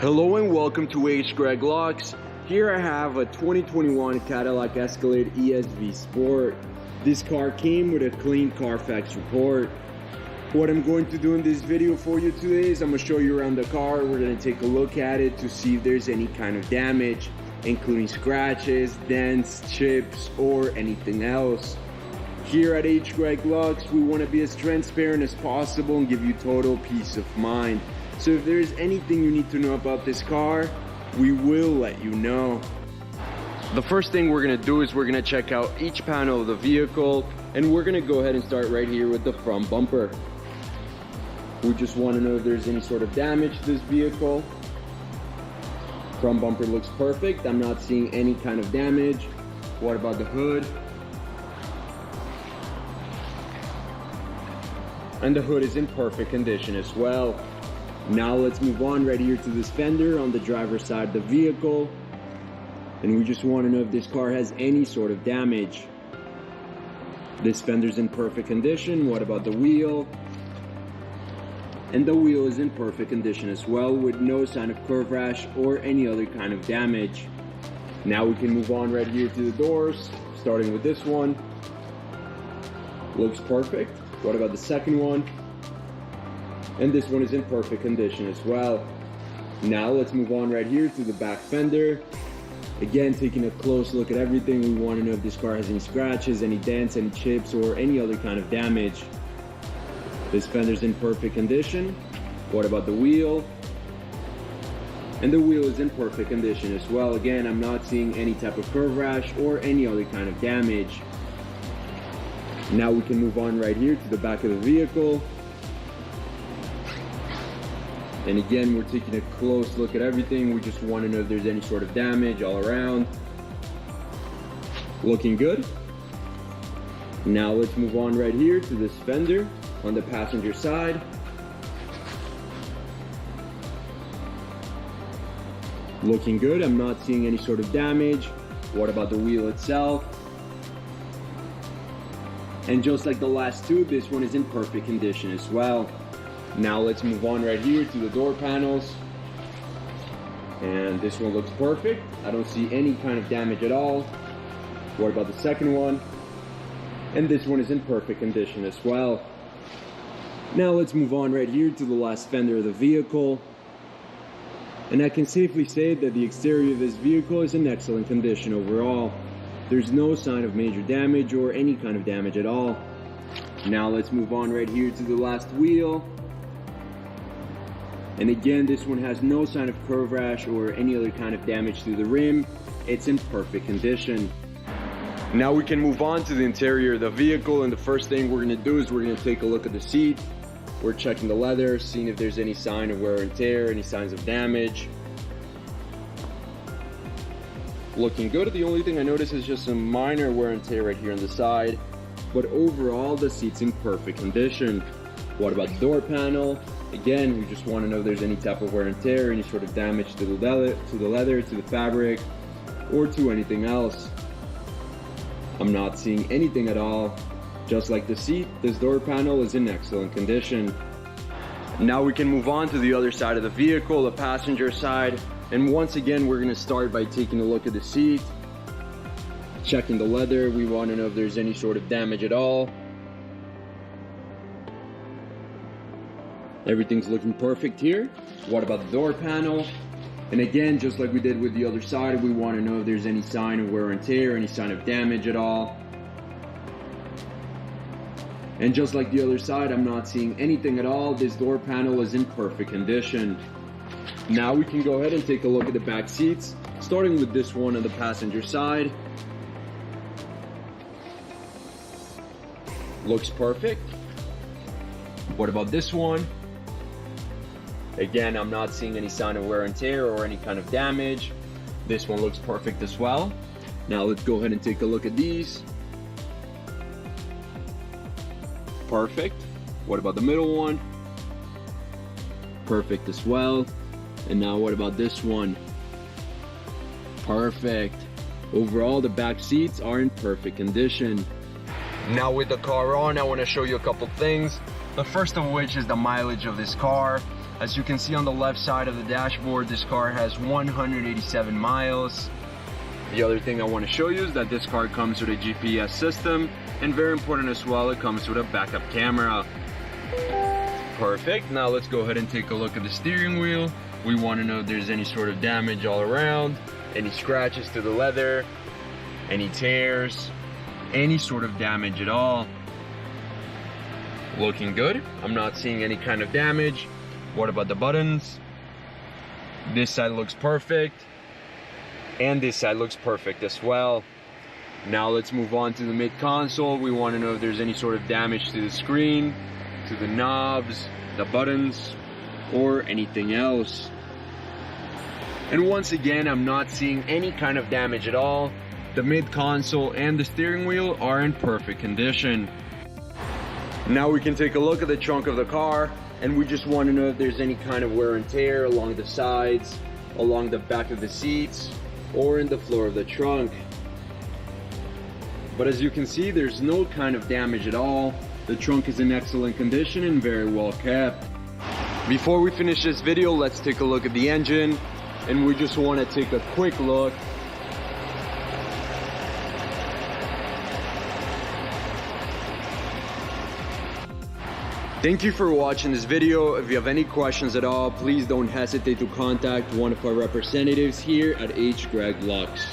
Hello and welcome to Greg Locks. Here I have a 2021 Cadillac Escalade ESV Sport. This car came with a clean Carfax report. What I'm going to do in this video for you today is I'm going to show you around the car. We're going to take a look at it to see if there's any kind of damage, including scratches, dents, chips, or anything else. Here at Greg Locks, we want to be as transparent as possible and give you total peace of mind. So if there's anything you need to know about this car, we will let you know. The first thing we're gonna do is we're gonna check out each panel of the vehicle, and we're gonna go ahead and start right here with the front bumper. We just wanna know if there's any sort of damage to this vehicle. Front bumper looks perfect. I'm not seeing any kind of damage. What about the hood? And the hood is in perfect condition as well. Now let's move on right here to this fender on the driver's side of the vehicle. And we just want to know if this car has any sort of damage. This fender's in perfect condition. What about the wheel? And the wheel is in perfect condition as well, with no sign of curve rash or any other kind of damage. Now we can move on right here to the doors, starting with this one. Looks perfect. What about the second one? And this one is in perfect condition as well. Now let's move on right here to the back fender. Again, taking a close look at everything, we want to know if this car has any scratches, any dents, any chips, or any other kind of damage. This fender's in perfect condition. What about the wheel? And the wheel is in perfect condition as well. Again, I'm not seeing any type of curve rash or any other kind of damage. Now we can move on right here to the back of the vehicle. And again, we're taking a close look at everything. We just want to know if there's any sort of damage all around. Looking good. Now let's move on right here to this fender on the passenger side. Looking good. I'm not seeing any sort of damage. What about the wheel itself? And just like the last two, this one is in perfect condition as well. Now let's move on right here to the door panels. And this one looks perfect. I don't see any kind of damage at all. What about the second one? And this one is in perfect condition as well. Now let's move on right here to the last fender of the vehicle. And I can safely say that the exterior of this vehicle is in excellent condition overall. There's no sign of major damage or any kind of damage at all. Now let's move on right here to the last wheel. And again, this one has no sign of curve rash or any other kind of damage to the rim. It's in perfect condition. Now we can move on to the interior of the vehicle, and the first thing we're gonna do is we're gonna take a look at the seat. We're checking the leather, seeing if there's any sign of wear and tear, any signs of damage. Looking good. The only thing I notice is just some minor wear and tear right here on the side. But overall, the seat's in perfect condition. What about the door panel? Again, we just want to know if there's any type of wear and tear, any sort of damage to the leather, to the fabric, or to anything else. I'm not seeing anything at all. Just like the seat, this door panel is in excellent condition. Now we can move on to the other side of the vehicle, the passenger side. And once again, we're going to start by taking a look at the seat. Checking the leather, we want to know if there's any sort of damage at all. Everything's looking perfect here. What about the door panel? And again, just like we did with the other side, we want to know if there's any sign of wear and tear, any sign of damage at all. And just like the other side, I'm not seeing anything at all. This door panel is in perfect condition. Now we can go ahead and take a look at the back seats, starting with this one on the passenger side. Looks perfect. What about this one? Again, I'm not seeing any sign of wear and tear or any kind of damage. This one looks perfect as well. Now let's go ahead and take a look at these. Perfect. What about the middle one? Perfect as well. And now what about this one? Perfect. Overall, the back seats are in perfect condition. Now with the car on, I want to show you a couple things. The first of which is the mileage of this car. As you can see on the left side of the dashboard, this car has 187 miles. The other thing I want to show you is that this car comes with a GPS system, and very important as well, it comes with a backup camera. Perfect. Now let's go ahead and take a look at the steering wheel. We want to know if there's any sort of damage all around, any scratches to the leather, any tears, any sort of damage at all. Looking good. I'm not seeing any kind of damage. What about the buttons? This side looks perfect, and this side looks perfect as well. Now let's move on to the mid console. We want to know if there's any sort of damage to the screen, to the knobs, the buttons, or anything else. And once again, I'm not seeing any kind of damage at all. The mid console and the steering wheel are in perfect condition. Now we can take a look at the trunk of the car, and we just want to know if there's any kind of wear and tear along the sides, along the back of the seats, or in the floor of the trunk. But as you can see, there's no kind of damage at all. The trunk is in excellent condition and very well kept. Before we finish this video, let's take a look at the engine, and we just want to take a quick look. Thank you for watching this video. If you have any questions at all, please don't hesitate to contact one of our representatives here at H. Greg Lux.